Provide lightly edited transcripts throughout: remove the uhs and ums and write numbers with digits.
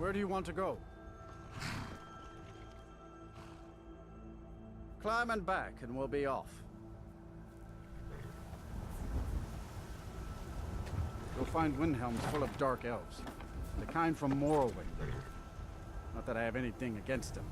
Where do you want to go? Climb and back, and we'll be off. You'll find Windhelm's full of dark elves. The kind from Morrowind. Not that I have anything against them.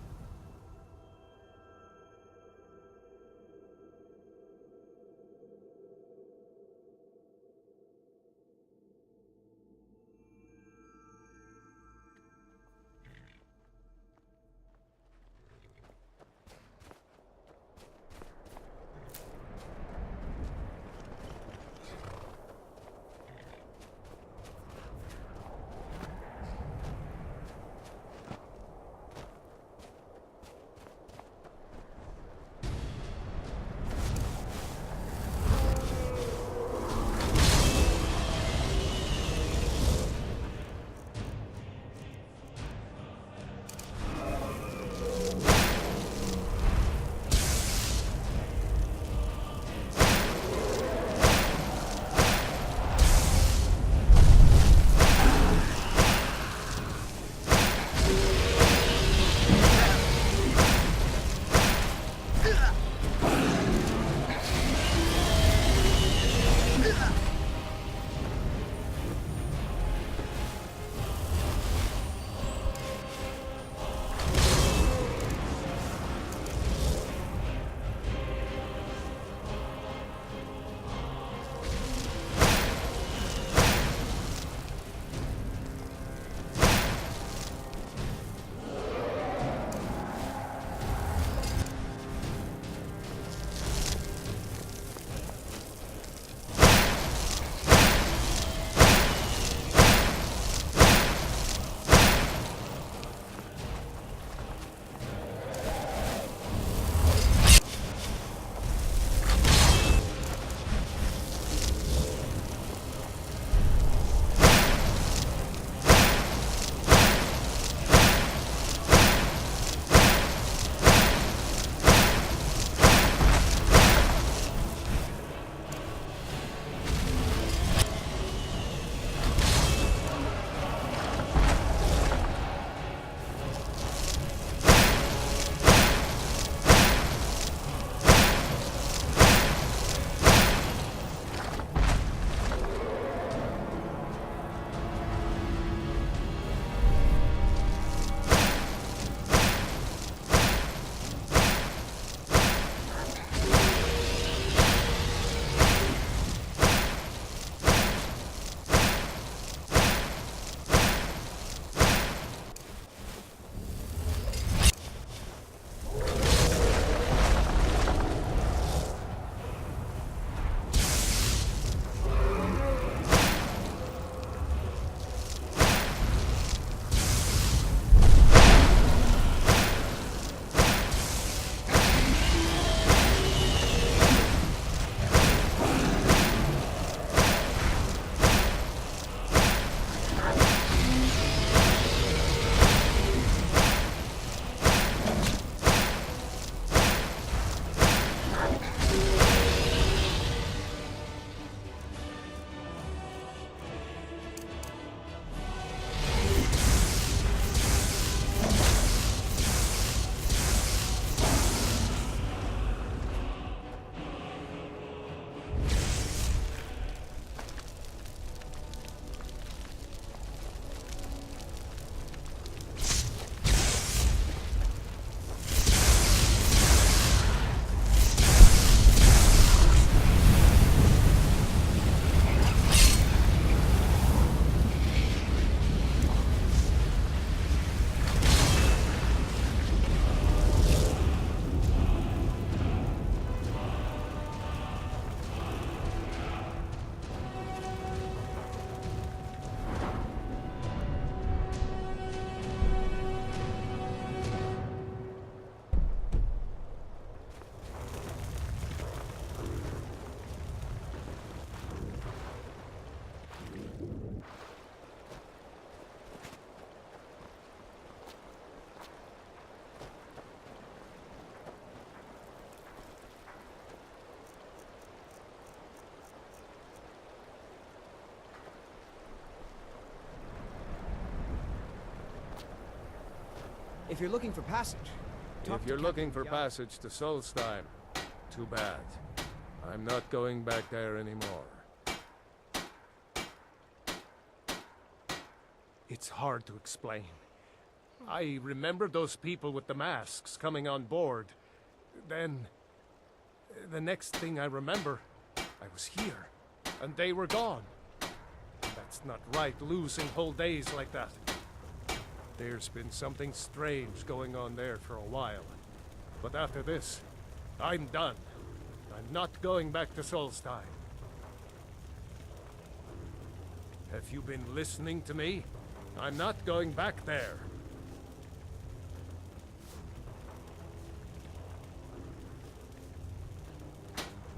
If you're looking for passage, If you're looking for passage to Solstheim, too bad. I'm not going back there anymore. It's hard to explain. I remember those people with the masks coming on board. Then, the next thing I remember, I was here, and they were gone. That's not right, losing whole days like that. There's been something strange going on there for a while. But after this, I'm done. I'm not going back to Solstheim. Have you been listening to me? I'm not going back there.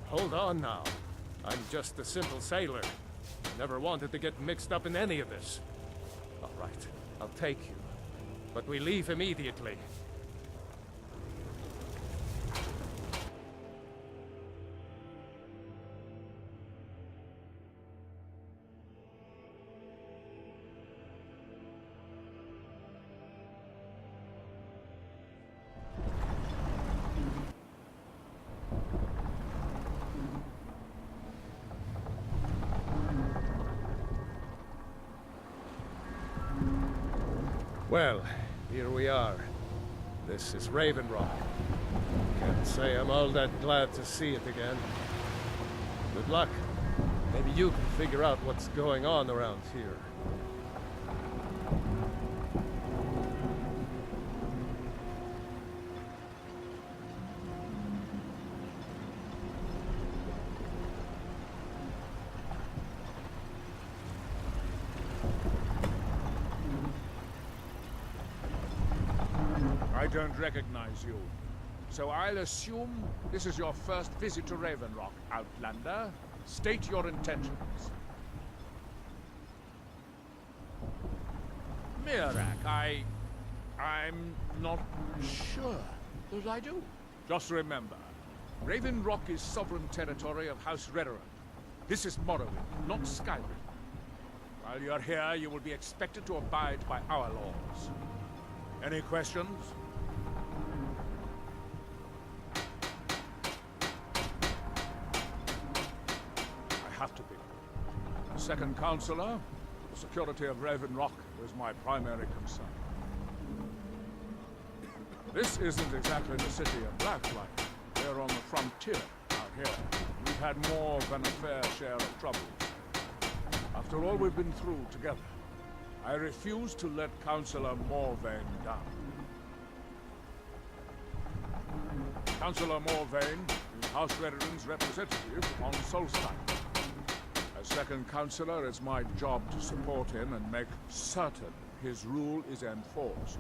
Hold on now. I'm just a simple sailor. Never wanted to get mixed up in any of this. All right, I'll take you. But we leave immediately. Well, here we are. This is Raven Rock. Can't say I'm all that glad to see it again. Good luck. Maybe you can figure out what's going on around here. I don't recognize you. So I'll assume this is your first visit to Raven Rock, Outlander. State your intentions. Mirak, I'm not sure that I do. Just remember, Raven Rock is sovereign territory of House Redoran. This is Morrowind, not Skyrim. While you're here, you will be expected to abide by our laws. Any questions? Have to be. As second counselor, the security of Raven Rock is my primary concern. This isn't exactly the city of Blacklight. We're on the frontier out here. We've had more than a fair share of trouble. After all we've been through together, I refuse to let Councillor Morvain down. Councillor Morvain is House Redoran's representative on Solstheim. As second counselor, it's my job to support him and make certain his rule is enforced.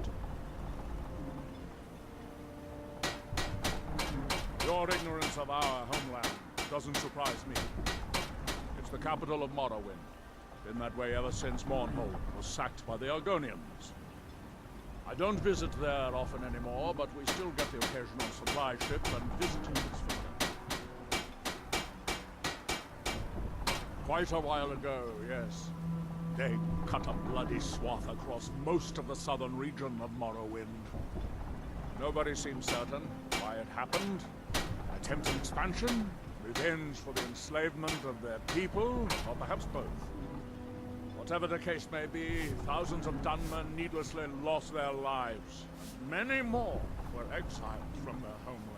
Your ignorance of our homeland doesn't surprise me. It's the capital of Morrowind. Been that way ever since Mournhold was sacked by the Argonians. I don't visit there often anymore, but we still get the occasional supply ship and visitors from them. Quite a while ago, yes. They cut a bloody swath across most of the southern region of Morrowind. Nobody seems certain why it happened. Attempted expansion, revenge for the enslavement of their people, or perhaps both. Whatever the case may be, thousands of Dunmen needlessly lost their lives. Many more were exiled from their homeland.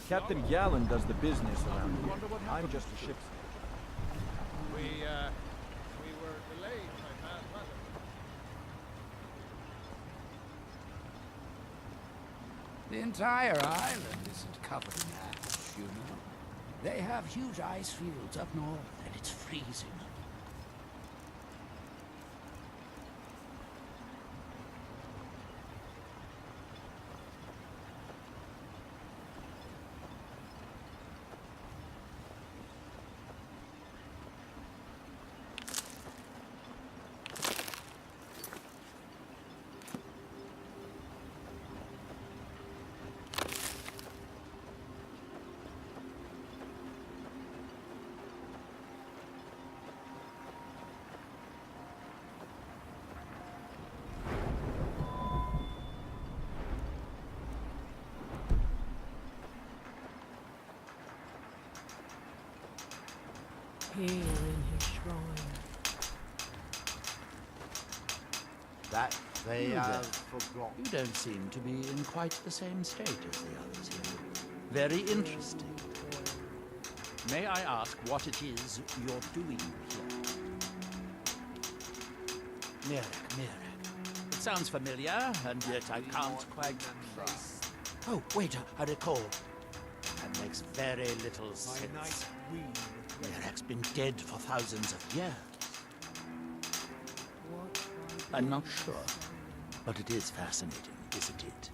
Captain Gallen does the business around here. I'm just a ship's. We were delayed by bad weather. The entire island isn't covered in ash, you know. They have huge ice fields up north, and it's freezing. here in his shrine. That they have forgotten. You don't seem to be in quite the same state as the others here. Very interesting. May I ask what it is you're doing here? Mirek. It sounds familiar, and yet I can't quite place. Oh, wait, I recall. That makes very little sense. Mirek's been dead for thousands of years. I'm not sure, but it is fascinating, isn't it?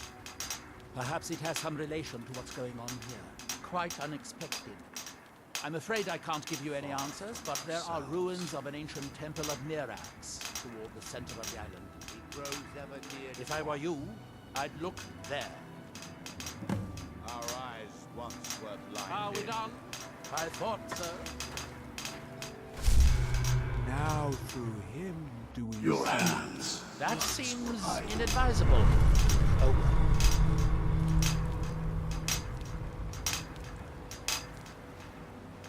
Perhaps it has some relation to what's going on here. Quite unexpected. I'm afraid I can't give you any answers, but there are ruins of an ancient temple of Mirax toward the center of the island. If I were you, I'd look there. Our eyes once were blind. Are we done? I thought so. Now through him do we Your hands. That seems inadvisable. Oh well.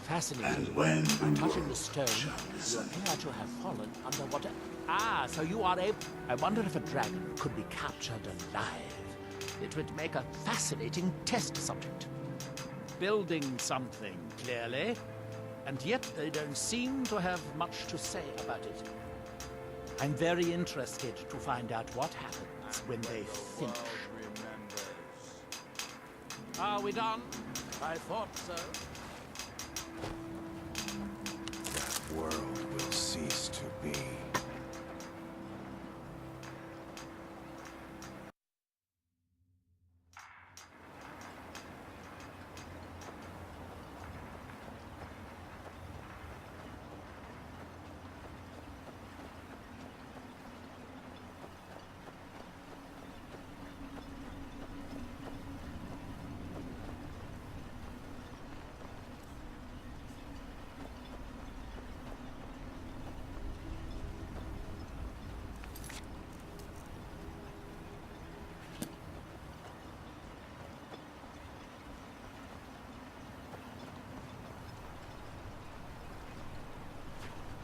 Fascinating. And when By the touching the world stone, shall be you sunny. appear to have fallen under water. Ah, so you are able... I wonder if a dragon could be captured alive. It would make a fascinating test subject. Building something, clearly. And yet they don't seem to have much to say about it. I'm very interested to find out what happens when they finish. Are we done? I thought so. That world will cease to be.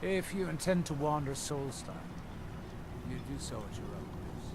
If you intend to wander Soulstone, you do so at your own risk.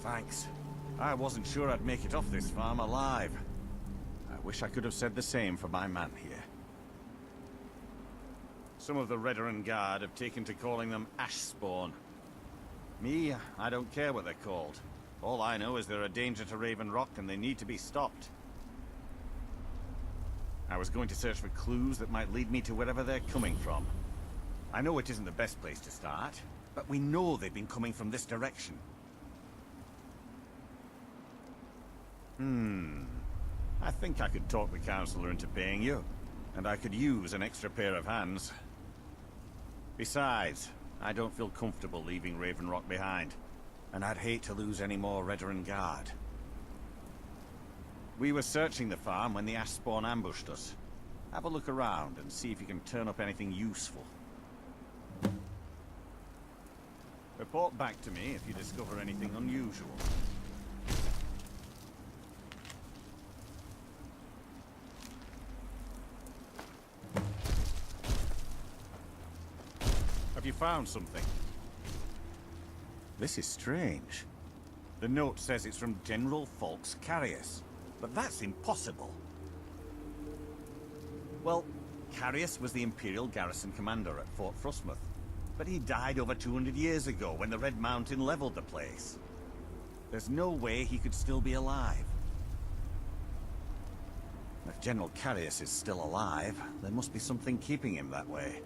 Thanks. I wasn't sure I'd make it off this farm alive. I wish I could have said the same for my man here. Some of the Redoran Guard have taken to calling them Ashspawn. Me, I don't care what they're called. All I know is they're a danger to Raven Rock and they need to be stopped. I was going to search for clues that might lead me to wherever they're coming from. I know it isn't the best place to start, but we know they've been coming from this direction. I think I could talk the Councillor into paying you, and I could use an extra pair of hands. Besides, I don't feel comfortable leaving Raven Rock behind. and I'd hate to lose any more Veteran Guard. We were searching the farm when the ash spawn ambushed us. Have a look around and see if you can turn up anything useful. Report back to me if you discover anything unusual. Have you found something? This is strange. The note says it's from General Falks Carius, but that's impossible. Well, Carius was the Imperial garrison commander at Fort Frostmoth, but he died over 200 years ago when the Red Mountain leveled the place. There's no way he could still be alive. If General Carius is still alive, there must be something keeping him that way.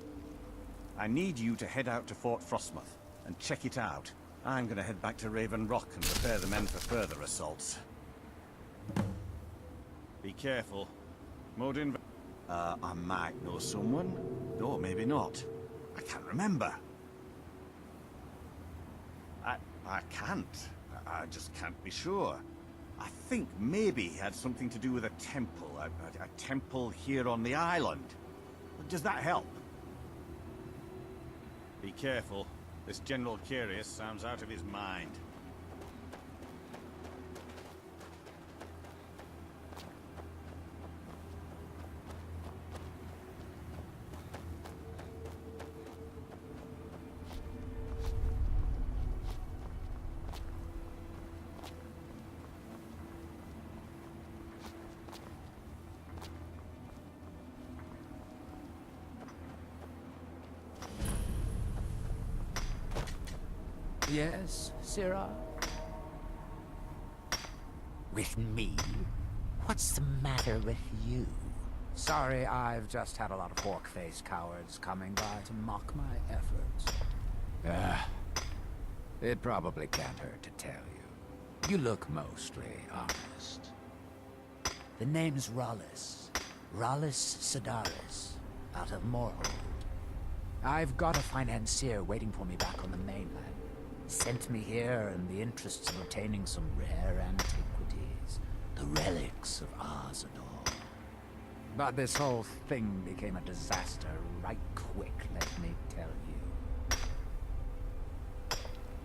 I need you to head out to Fort Frostmoth and check it out. I'm gonna head back to Raven Rock and prepare the men for further assaults. Be careful. Modin... I might know someone. Or maybe not. I can't remember. I can't. I just can't be sure. I think maybe he had something to do with a temple. A temple here on the island. Does that help? Be careful. This General Carius sounds out of his mind. Yes, Sirrah? With me? What's the matter with you? Sorry, I've just had a lot of pork-faced cowards coming by to mock my efforts. It probably can't hurt to tell you. You look mostly honest. The name's Rollis. Rollis Sedaris, out of Moorhold. I've got a financier waiting for me back on the mainland. Sent me here in the interests of obtaining some rare antiquities. The relics of Arzador. But this whole thing became a disaster right quick, let me tell you.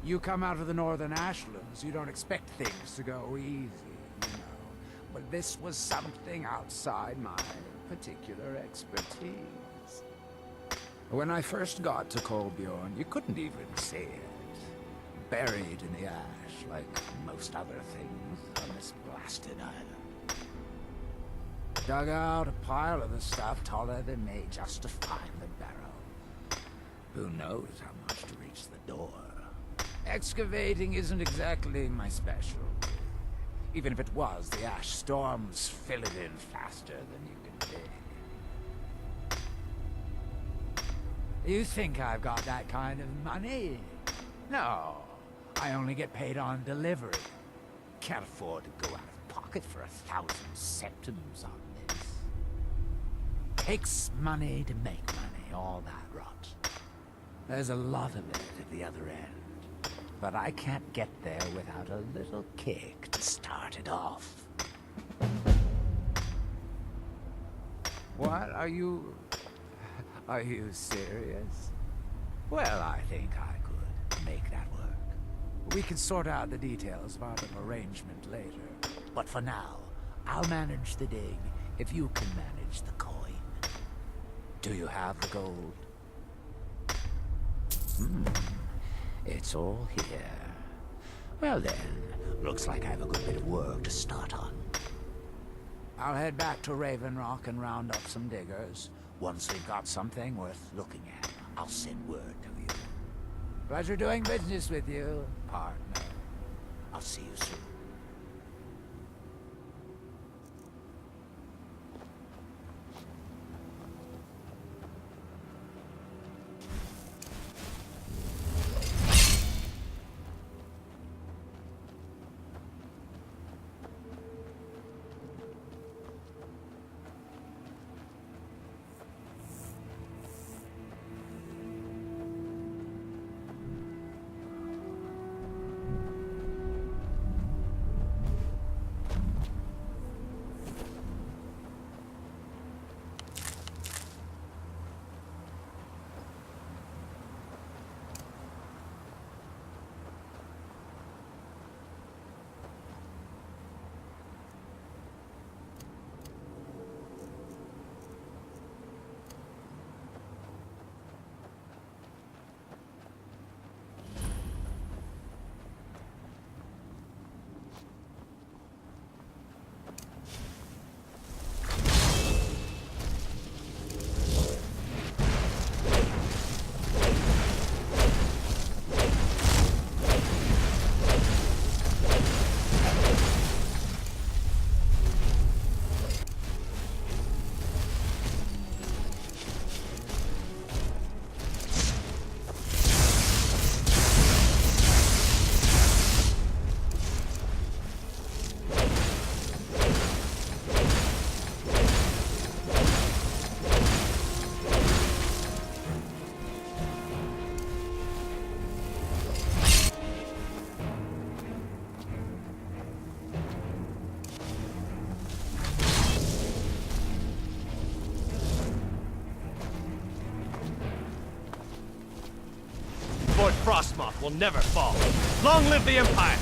You come out of the northern ashlands, you don't expect things to go easy, you know. But this was something outside my particular expertise. When I first got to Kolbjorn, you couldn't even see it. Buried in the ash, like most other things on this blasted island. Dug out a pile of the stuff taller than me just to find the barrow. Who knows how much to reach the door? Excavating isn't exactly my specialty. Even if it was, the ash storms fill it in faster than you can dig. You think I've got that kind of money? No. I only get paid on delivery. Can't afford to go out of pocket for 1,000 septims on this. Takes money to make money, all that rot. There's a lot of it at the other end. But I can't get there without a little kick to start it off. What? Are you serious? Well, I think I could make that work. We can sort out the details of our little arrangement later. But for now, I'll manage the dig if you can manage the coin. Do you have the gold? It's all here. Well then, looks like I have a good bit of work to start on. I'll head back to Raven Rock and round up some diggers. Once we've got something worth looking at, I'll send word to you. Pleasure doing business with you, partner. I'll see you soon. Lord Frostmoth will never fall. Long live the Empire!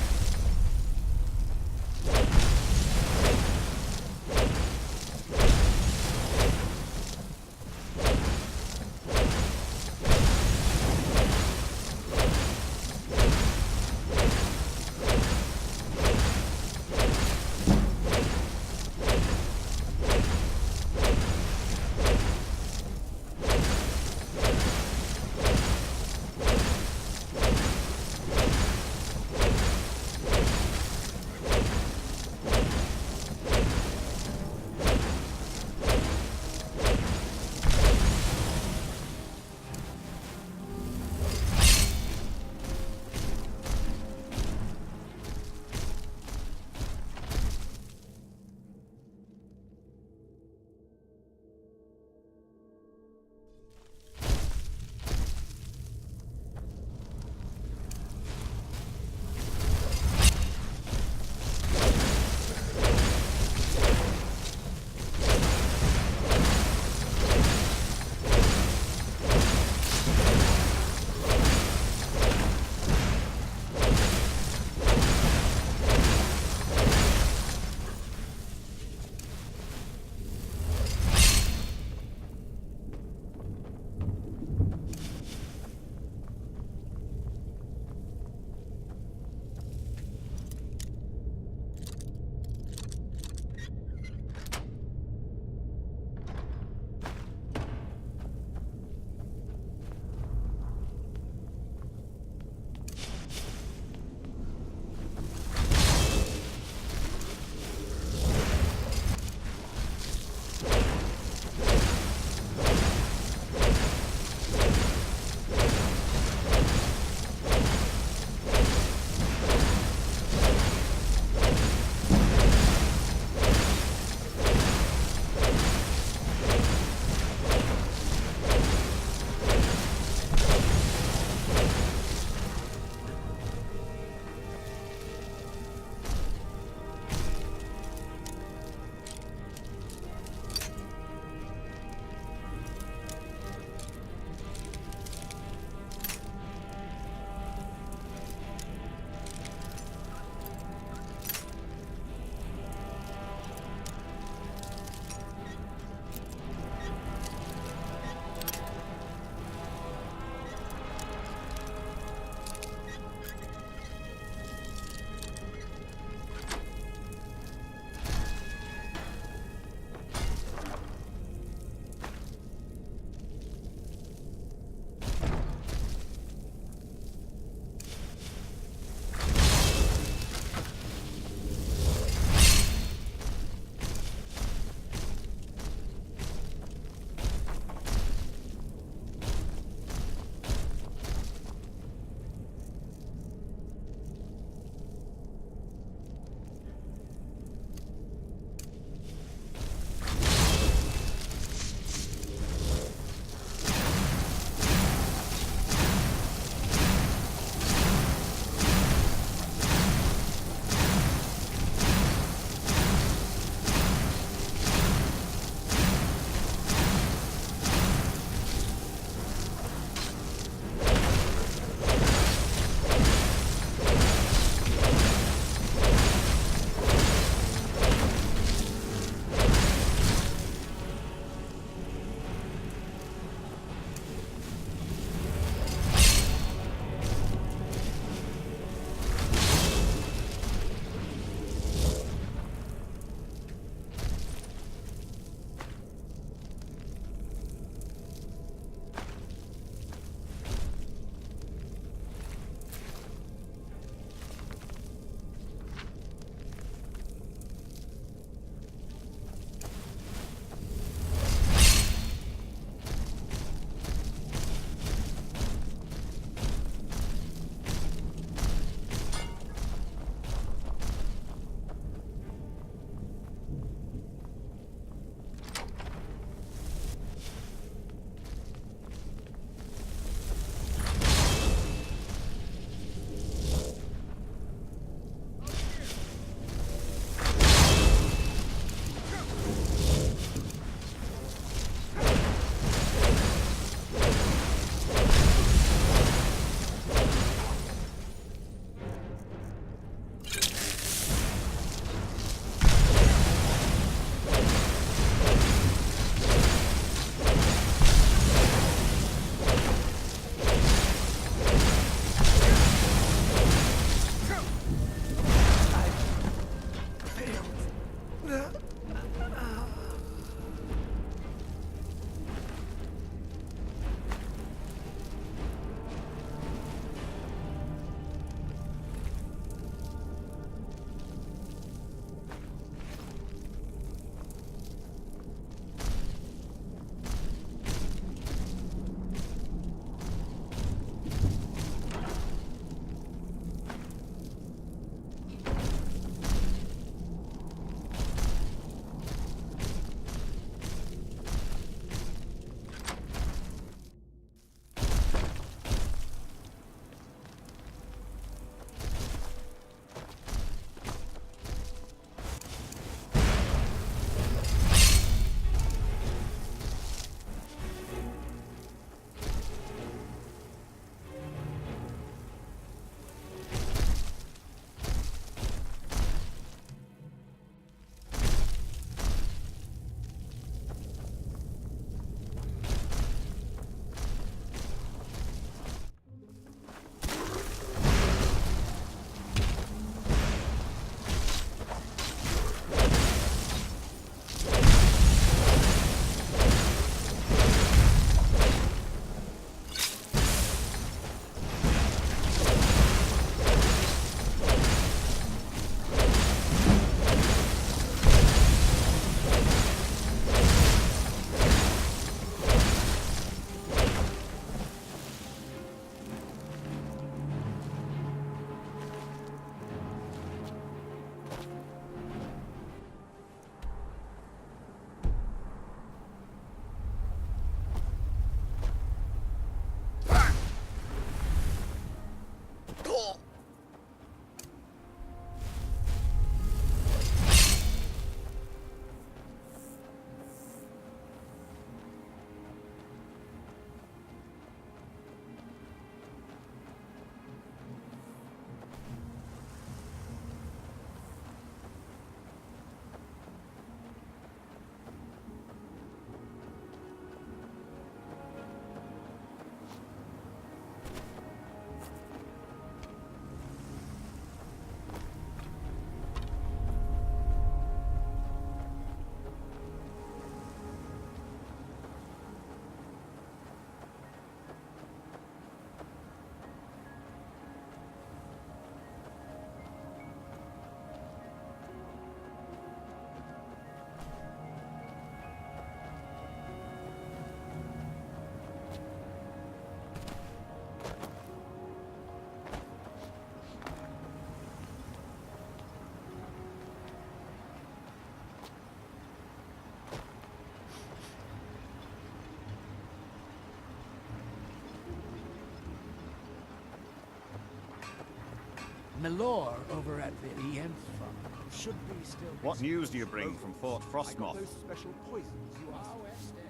Milord over at the Nth Farm should be still... What news do you bring from Fort Frostmoth?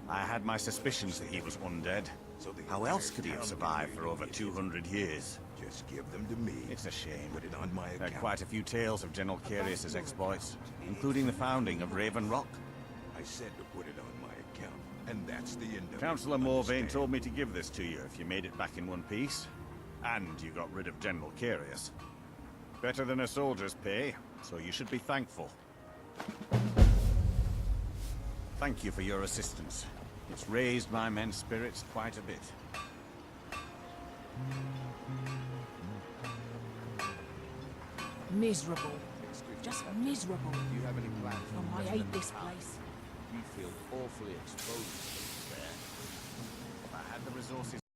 I had my suspicions that he was undead. How else could he have survived for over 200 years? Just give them to me. It's a shame. Put it on my There are account. quite a few tales of General Carius's exploits, including the founding of Raven Rock. I said to put it on my account, and that's the end of it. Councillor Morvain Understand? told me to give this to you if you made it back in one piece. And you got rid of General Carius. Better than a soldier's pay, so you should be thankful. Thank you for your assistance. It's raised my men's spirits quite a bit. Miserable. Just miserable. Do you have any plans? Oh, I hate this place. You feel awfully exposed there. If I had the resources